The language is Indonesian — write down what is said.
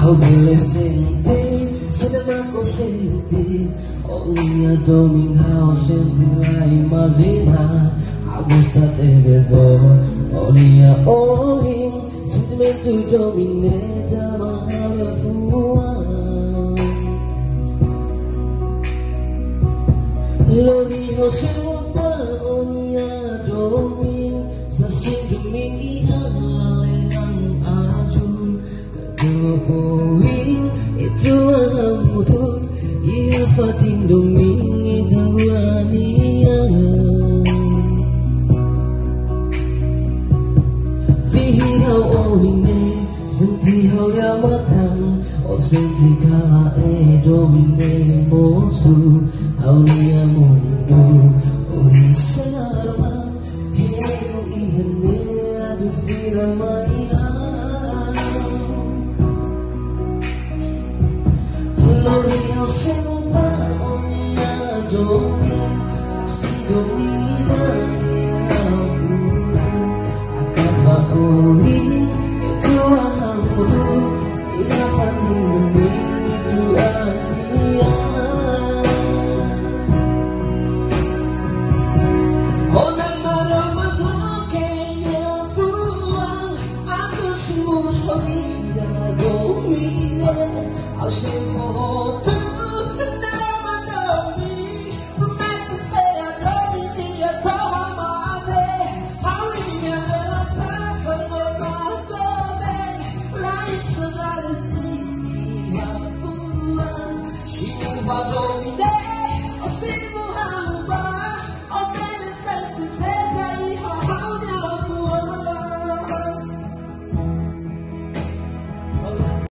How boleh sentir, sedang aku sentir. Ogni domingo senti la immagina. Agosta te beso, ogni sentimento domineta mahal fuan. Lo dijo siapa ogni domin, sa sintomin ihalang ajun. Ketuhin itu ang mutud, ihafatin domin itawanian. Senti hau matang, o senti kala domine mosu.